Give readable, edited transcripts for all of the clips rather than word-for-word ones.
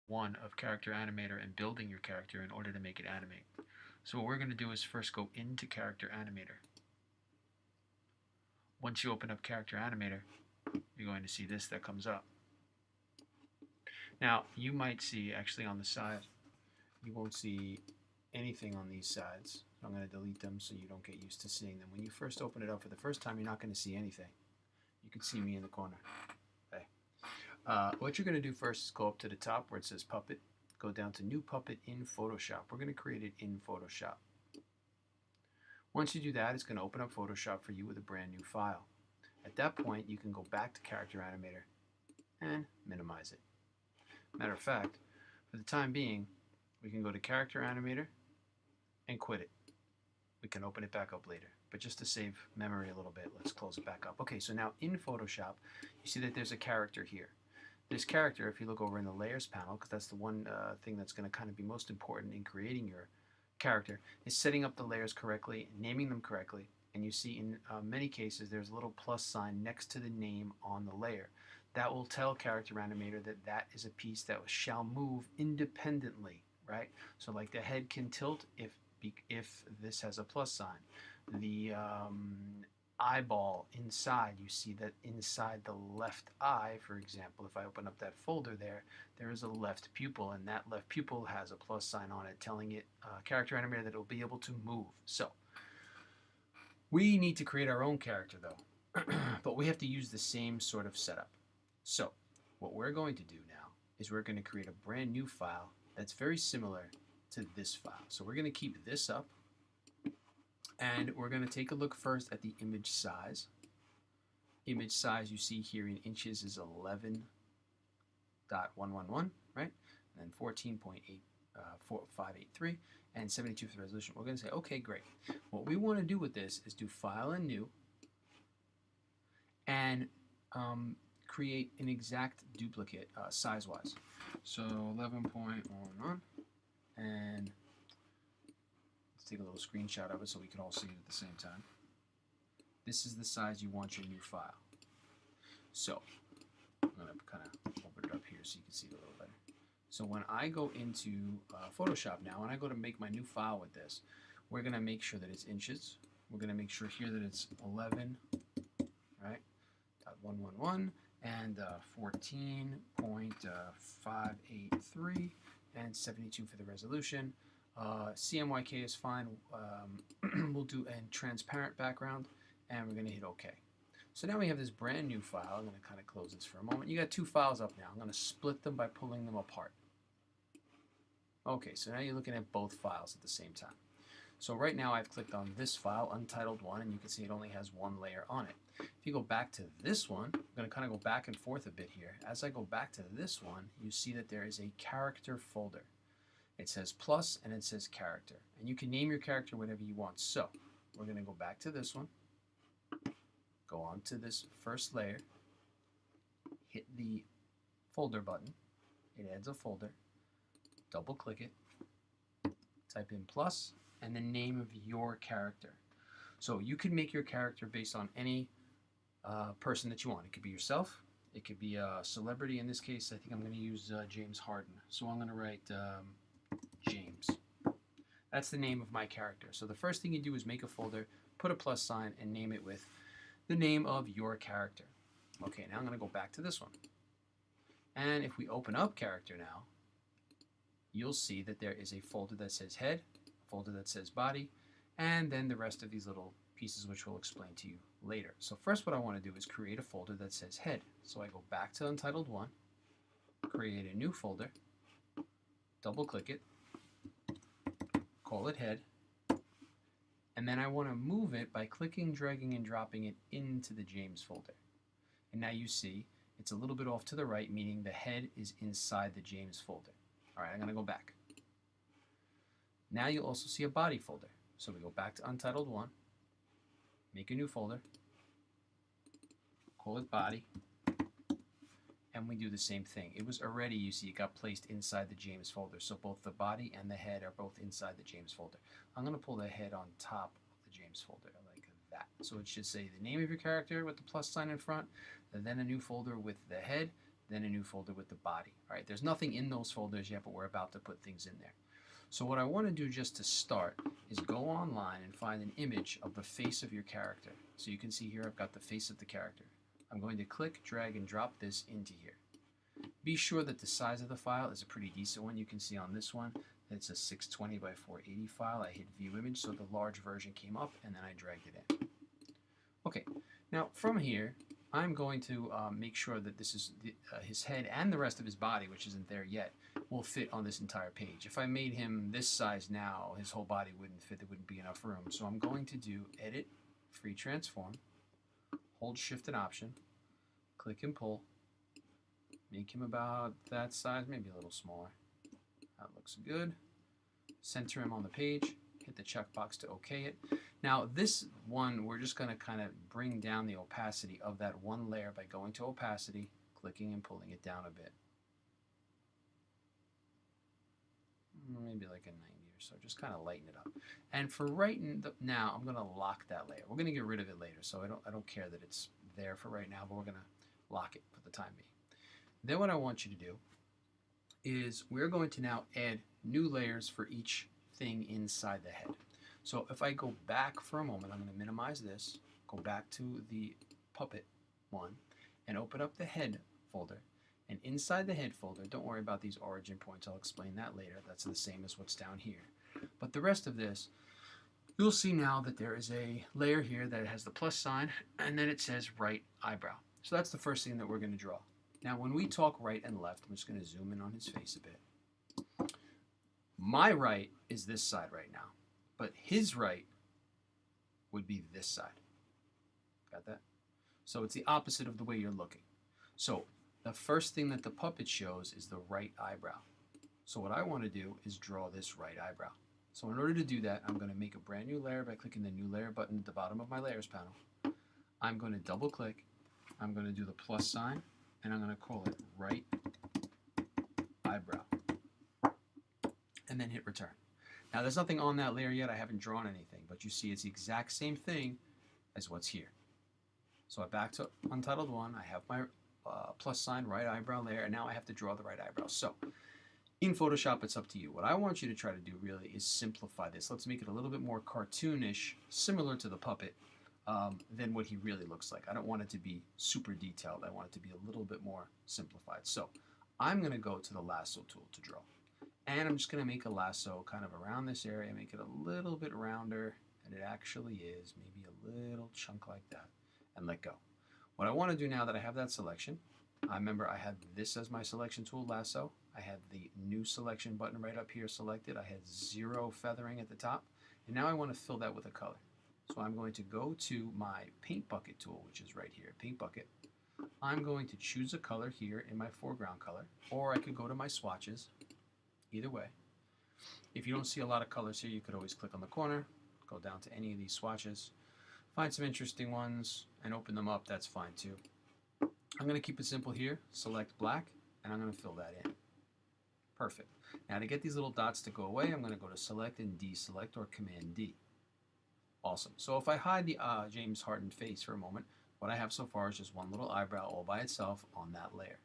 one of Character Animator and building your character in order to make it animate. So what we're going to do is first go into Character Animator. Once you open up Character Animator, you're going to see this that comes up. Now, you might see actually on the side, you won't see anything on these sides. So I'm going to delete them so you don't get used to seeing them. When you first open it up for the first time, you're not going to see anything. You can see me in the corner. Okay. What you're going to do first is go up to the top where it says Puppet. Go down to New Puppet in Photoshop. We're going to create it in Photoshop. Once you do that, it's going to open up Photoshop for you with a brand new file. At that point, you can go back to Character Animator and minimize it. Matter of fact, for the time being, we can go to Character Animator and quit it. We can open it back up later. But just to save memory a little bit, let's close it back up. Okay, so now in Photoshop, you see that there's a character here. This character, if you look over in the Layers panel, because that's the one thing that's going to kind of be most important in creating your character, is setting up the layers correctly, naming them correctly, and you see in many cases there's a little plus sign next to the name on the layer. That will tell Character Animator that that is a piece that shall move independently, right? So like the head can tilt if this has a plus sign. The eyeball inside, you see that inside the left eye, for example, if I open up that folder there is a left pupil, and that left pupil has a plus sign on it telling it, Character Animator, that it will be able to move. So we need to create our own character though, but we have to use the same sort of setup. So what we're going to do now is we're going to create a brand new file that's very similar to this file. So we're going to keep this up, and we're going to take a look first at the image size. Image size you see here in inches is 11.111, right? And then 14.583 and 72 for the resolution. We're going to say, okay, great. What we want to do with this is do File and New and create an exact duplicate size-wise. So 11.11, and let's take a little screenshot of it so we can all see it at the same time. This is the size you want your new file. So I'm going to kind of open it up here so you can see it a little better. So when I go into Photoshop now, and I go to make my new file with this, we're going to make sure that it's inches. We're going to make sure here that it's 11, right, .111, and 14.583 and 72 for the resolution. CMYK is fine. We'll do a transparent background, and we're going to hit OK. So now we have this brand new file. I'm going to kind of close this for a moment. You got two files up now. I'm going to split them by pulling them apart. Okay, so now you're looking at both files at the same time. So right now I've clicked on this file, Untitled 1, and you can see it only has one layer on it. If you go back to this one, I'm going to kind of go back and forth a bit here. As I go back to this one, you see that there is a character folder. It says plus and it says character. And you can name your character whatever you want. So we're going to go back to this one, go on to this first layer, hit the folder button. It adds a folder. Double click it, type in plus, and the name of your character. So you can make your character based on any person that you want. It could be yourself. It could be a celebrity. In this case, I think I'm going to use James Harden. So I'm going to write James. That's the name of my character. So the first thing you do is make a folder, put a plus sign, and name it with the name of your character. Okay, now I'm going to go back to this one. And if we open up character now, you'll see that there is a folder that says head, a folder that says body, and then the rest of these little pieces which we'll explain to you later. So first what I want to do is create a folder that says head. So I go back to Untitled 1, create a new folder, double click it, call it head, and then I want to move it by clicking, dragging, and dropping it into the James folder. And now you see it's a little bit off to the right, meaning the head is inside the James folder. All right, I'm going to go back. Now you'll also see a body folder. So we go back to Untitled 1, make a new folder, call it body, and we do the same thing. It was already, you see, it got placed inside the James folder. So both the body and the head are both inside the James folder. I'm going to pull the head on top of the James folder like that. So it should say the name of your character with the plus sign in front, and then a new folder with the head, then a new folder with the body. All right, there's nothing in those folders yet, but we're about to put things in there. So what I want to do just to start is go online and find an image of the face of your character. So you can see here I've got the face of the character. I'm going to click, drag, and drop this into here. Be sure that the size of the file is a pretty decent one. You can see on this one that it's a 620 by 480 file. I hit view image, so the large version came up, and then I dragged it in. Okay, now from here, I'm going to make sure that this is his head and the rest of his body, which isn't there yet, will fit on this entire page. If I made him this size now, his whole body wouldn't fit. There wouldn't be enough room. So I'm going to do Edit, Free Transform, hold Shift and Option, click and pull, make him about that size, maybe a little smaller. That looks good. Center him on the page, hit the checkbox to OK it. Now this one, we're just going to kind of bring down the opacity of that one layer by going to opacity, clicking and pulling it down a bit. Maybe like a 90 or so, just kind of lighten it up. And for now, I'm going to lock that layer. We're going to get rid of it later, so I don't care that it's there for right now, but we're going to lock it for the time being. Then what I want you to do is we're going to now add new layers for each thing inside the head. So if I go back for a moment, I'm going to minimize this, go back to the puppet one, and open up the head folder. And inside the head folder, don't worry about these origin points, I'll explain that later. That's the same as what's down here. But the rest of this, you'll see now that there is a layer here that has the plus sign, and then it says right eyebrow. So that's the first thing that we're going to draw. Now when we talk right and left, I'm just going to zoom in on his face a bit. My right is this side right now, but his right would be this side. Got that? So it's the opposite of the way you're looking. So the first thing that the puppet shows is the right eyebrow. So what I want to do is draw this right eyebrow. So in order to do that, I'm going to make a brand new layer by clicking the new layer button at the bottom of my layers panel. I'm going to double click, I'm going to do the plus sign, and I'm going to call it right eyebrow. And then hit return. Now there's nothing on that layer yet, I haven't drawn anything, but you see it's the exact same thing as what's here. So I'm back to Untitled 1, I have my plus sign, right eyebrow layer, and now I have to draw the right eyebrow. So in Photoshop, it's up to you. What I want you to try to do really is simplify this. Let's make it a little bit more cartoonish, similar to the puppet, than what he really looks like. I don't want it to be super detailed. I want it to be a little bit more simplified. So I'm going to go to the lasso tool to draw. And I'm just going to make a lasso kind of around this area, make it a little bit rounder, and it actually is maybe a little chunk like that, and let go. What I want to do now that I have that selection, I remember I had this as my selection tool, lasso. I had the new selection button right up here selected. I had 0 feathering at the top. And now I want to fill that with a color. So I'm going to go to my paint bucket tool, which is right here, paint bucket. I'm going to choose a color here in my foreground color, or I could go to my swatches, either way. If you don't see a lot of colors here, you could always click on the corner, go down to any of these swatches, find some interesting ones and open them up. That's fine too. I'm going to keep it simple here, select black, and I'm going to fill that in. Perfect. Now to get these little dots to go away, I'm going to go to select and deselect, or command D. Awesome. So if I hide the James Harden face for a moment, what I have so far is just one little eyebrow all by itself on that layer.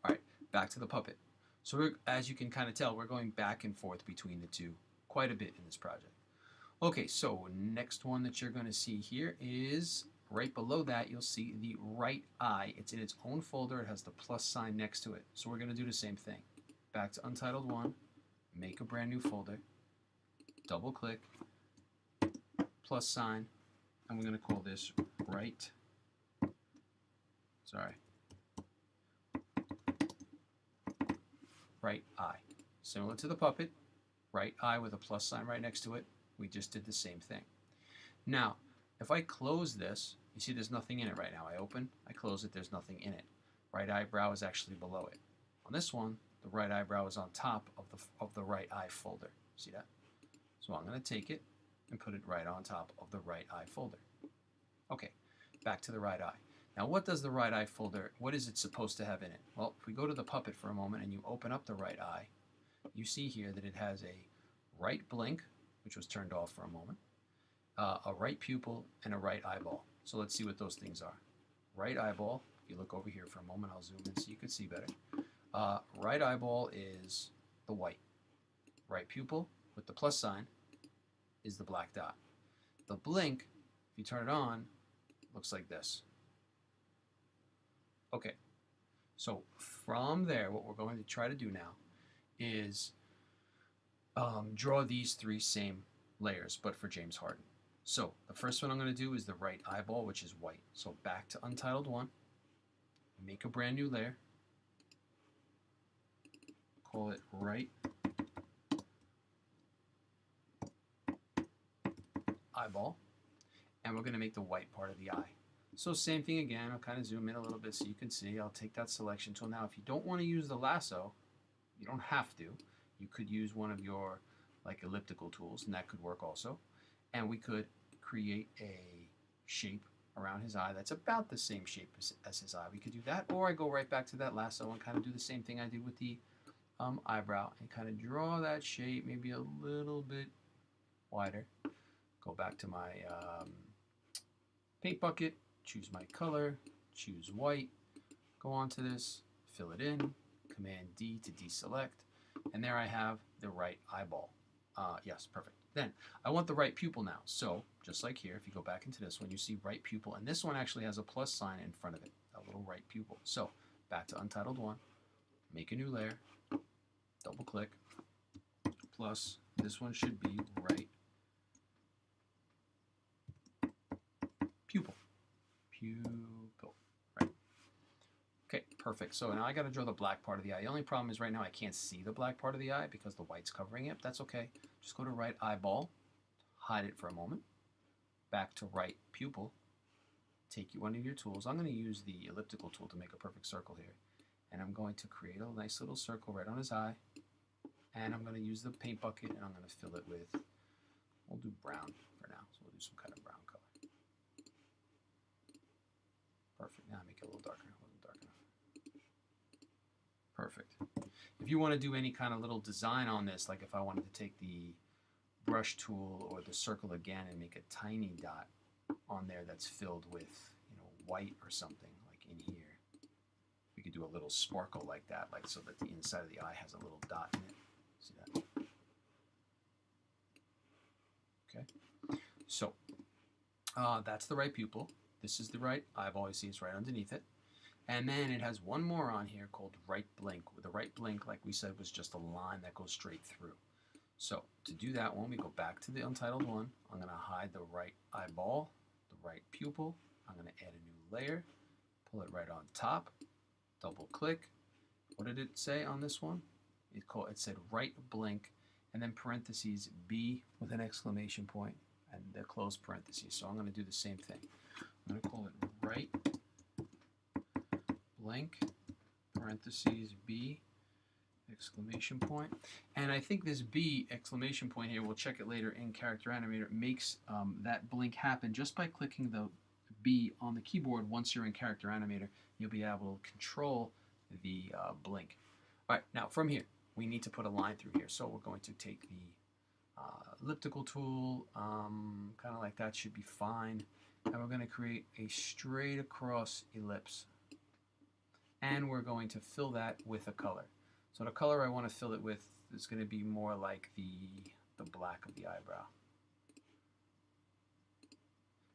All right, back to the puppet. So as you can kind of tell, we're going back and forth between the two quite a bit in this project. Okay, so next one that you're going to see here is right below that. You'll see the right eye. It's in its own folder. It has the plus sign next to it. So we're going to do the same thing. Back to Untitled 1, make a brand new folder, double click, plus sign, and we're going to call this right eye. Similar to the puppet, right eye with a plus sign right next to it. We just did the same thing. Now, if I close this, you see there's nothing in it right now. I open, I close it, there's nothing in it. Right eyebrow is actually below it. On this one, the right eyebrow is on top of the right eye folder. See that? So I'm going to take it and put it right on top of the right eye folder. Okay, back to the right eye. Now what does the right eye folder, what is it supposed to have in it? Well, if we go to the puppet for a moment and you open up the right eye, you see here that it has a right blink, which was turned off for a moment, a right pupil, and a right eyeball. So let's see what those things are. Right eyeball If you look over here for a moment, I'll zoom in so you can see better. Right eyeball is the white. Right pupil with the plus sign is the black dot. The blink, if you turn it on, looks like this. Okay, so from there, what we're going to try to do now is draw these three same layers, but for James Harden. So the first one I'm going to do is the right eyeball, which is white. So back to Untitled 1, make a brand new layer, call it right eyeball, and we're going to make the white part of the eye. So same thing again, I'll kind of zoom in a little bit so you can see. I'll take that selection tool. Now if you don't want to use the lasso, you don't have to. You could use one of your like elliptical tools, and that could work also. And we could create a shape around his eye that's about the same shape as his eye. We could do that, or I go right back to that lasso and kind of do the same thing I did with the eyebrow and kind of draw that shape maybe a little bit wider. Go back to my paint bucket, choose my color, choose white, go onto this, fill it in, Command D to deselect, and there I have the right eyeball. Yes, perfect. Then I want the right pupil now. So just like here, if you go back into this one, you see right pupil, and this one actually has a plus sign in front of it, a little right pupil. So back to Untitled 1, make a new layer, double click, plus this one should be right pupil. Pupil, right. Okay, perfect. So now I got to draw the black part of the eye. The only problem is right now I can't see the black part of the eye because the white's covering it. That's okay. Just go to right eyeball, hide it for a moment, back to right pupil, take one of your tools. I'm going to use the elliptical tool to make a perfect circle here. And I'm going to create a nice little circle right on his eye. And I'm going to use the paint bucket and I'm going to fill it with, we'll do brown for now. So we'll do some kind of brown color. Perfect. Now make it a little darker. It wasn't dark enough. Perfect. If you want to do any kind of little design on this, like if I wanted to take the brush tool or the circle again and make a tiny dot on there that's filled with, white or something, like in here, we could do a little sparkle like that, like so that the inside of the eye has a little dot in it. See that? Okay. So that's the right pupil. This is the right eyeball. You see it's right underneath it. And then it has one more on here called right blink. The right blink, like we said, was just a line that goes straight through. So to do that one, we go back to the Untitled 1. I'm going to hide the right eyeball, the right pupil. I'm going to add a new layer, pull it right on top, double click. What did it say on this one? It said right blink, and then parentheses B with an exclamation point, and the close parentheses. So I'm going to do the same thing. I'm going to call it right blink, parentheses B, exclamation point. And I think this B exclamation point here, we'll check it later in Character Animator, makes that blink happen just by clicking the B on the keyboard. Once you're in Character Animator, you'll be able to control the blink. All right, now from here, we need to put a line through here. So we're going to take the elliptical tool, kind of like that should be fine. And we're going to create a straight across ellipse. And we're going to fill that with a color. So the color I want to fill it with is going to be more like the black of the eyebrow.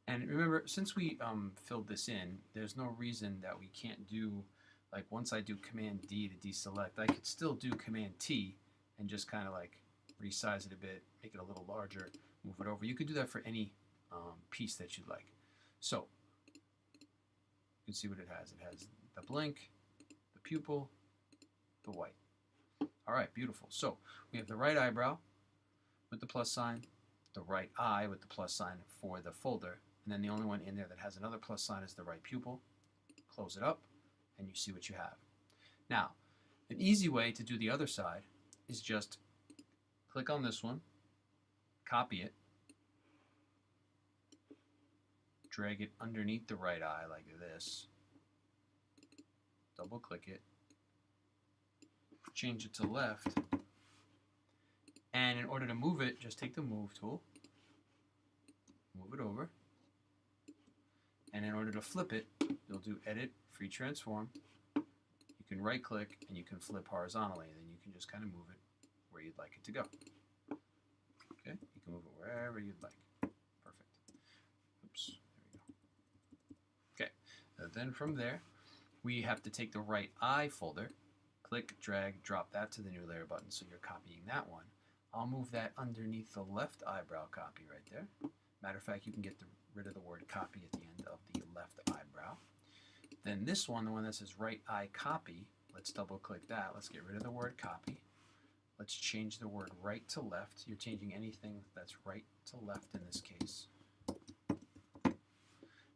And remember, since we filled this in, there's no reason that we can't do, like once I do Command D to deselect, I could still do Command T and just kind of like resize it a bit, make it a little larger, move it over. You could do that for any piece that you'd like. So you can see what it has. It has the blink, the pupil, the white. All right, beautiful. So we have the right eyebrow with the plus sign, the right eye with the plus sign for the folder, and then the only one in there that has another plus sign is the right pupil. Close it up, and you see what you have. Now, an easy way to do the other side is just click on this one, copy it, drag it underneath the right eye like this, double click it, change it to left, and in order to move it, just take the move tool, move it over, and in order to flip it, you'll do Edit, Free Transform. You can right click and you can flip horizontally, and then you can just kind of move it where you'd like it to go. Okay, you can move it wherever you'd like. Perfect. Oops, there we go. Okay, then from there, we have to take the right eye folder, click, drag, drop that to the new layer button, so you're copying that one. I'll move that underneath the left eyebrow copy right there. Matter of fact, you can get rid of the word copy at the end of the left eyebrow. Then this one, the one that says right eye copy, let's double click that. Let's get rid of the word copy. Let's change the word right to left. You're changing anything that's right to left in this case.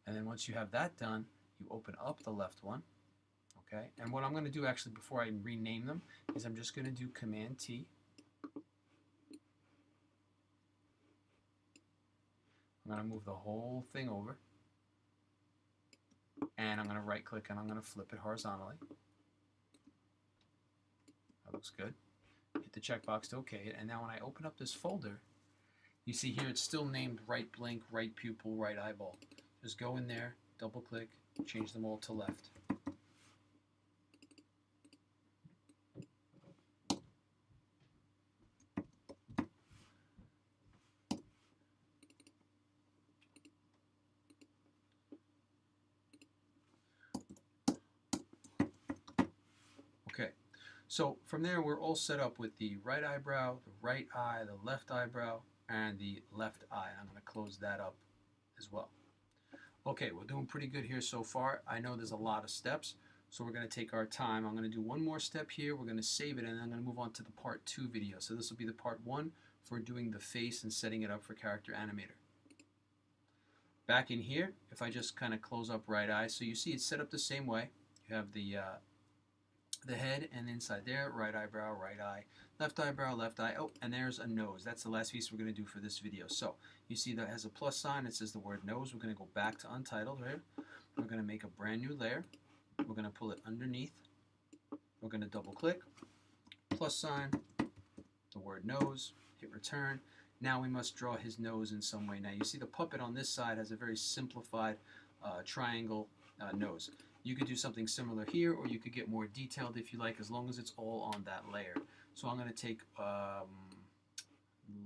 And then once you have that done, you open up the left one. Okay, and what I'm going to do actually before I rename them is I'm just going to do Command T. I'm going to move the whole thing over, and I'm going to right click and I'm going to flip it horizontally. That looks good. Hit the checkbox to OK it, and now when I open up this folder, you see here it's still named right blink, right pupil, right eyeball. Just go in there, double click, change them all to left. Okay, so from there we're all set up with the right eyebrow, the right eye, the left eyebrow, and the left eye. I'm going to close that up as well. Okay, we're doing pretty good here so far. I know there's a lot of steps, so we're going to take our time. I'm going to do one more step here. We're going to save it, and then I'm going to move on to the part 2 video. So this will be the part 1 for doing the face and setting it up for Character Animator. Back in here, if I just kind of close up right eye, so you see it's set up the same way. You have the head, and inside there, right eyebrow, right eye, left eyebrow, left eye. Oh, and there's a nose. That's the last piece we're going to do for this video. So you see that has a plus sign. It says the word nose. We're going to go back to Untitled here. We're going to make a brand new layer. We're going to pull it underneath. We're going to double click, plus sign, the word nose, hit return. Now we must draw his nose in some way. Now you see the puppet on this side has a very simplified triangle nose. You could do something similar here, or you could get more detailed if you like, as long as it's all on that layer. So I'm going to take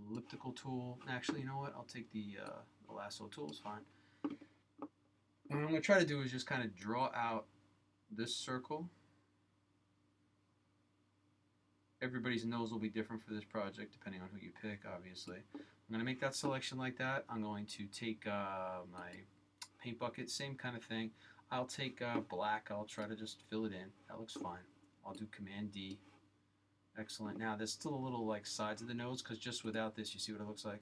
elliptical tool. Actually, you know what? I'll take the lasso tool. It's fine. And what I'm going to try to do is just kind of draw out this circle. Everybody's nose will be different for this project, depending on who you pick, obviously. I'm going to make that selection like that. I'm going to take my paint bucket, same kind of thing. I'll take black. I'll try to just fill it in. That looks fine. I'll do Command D. Excellent. Now there's still a little like sides of the nose, because just without this, you see what it looks like?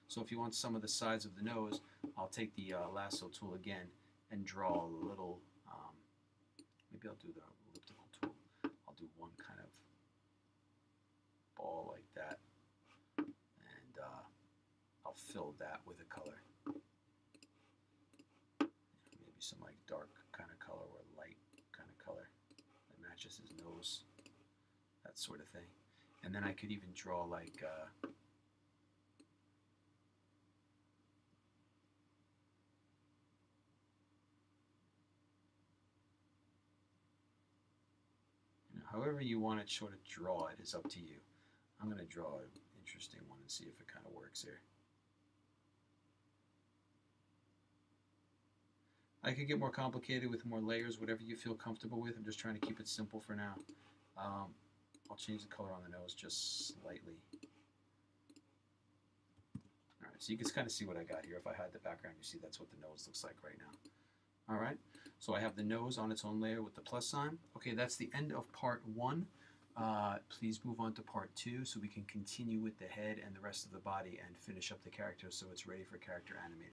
So if you want some of the sides of the nose, I'll take the lasso tool again and draw a little, maybe I'll do the elliptical tool. I'll do one kind of ball like that, and I'll fill that with a color. Maybe some like dark kind of color or light kind of color that matches his nose, that sort of thing. And then I could even draw like however you want to sort of draw it is up to you. I'm going to draw an interesting one and see if it kind of works here. I could get more complicated with more layers, whatever you feel comfortable with. I'm just trying to keep it simple for now. I'll change the color on the nose just slightly. Alright, so you can kind of see what I got here. If I hide the background, you see that's what the nose looks like right now. Alright, so I have the nose on its own layer with the plus sign. Okay, that's the end of part 1. Please move on to part 2 so we can continue with the head and the rest of the body and finish up the character so it's ready for Character Animator.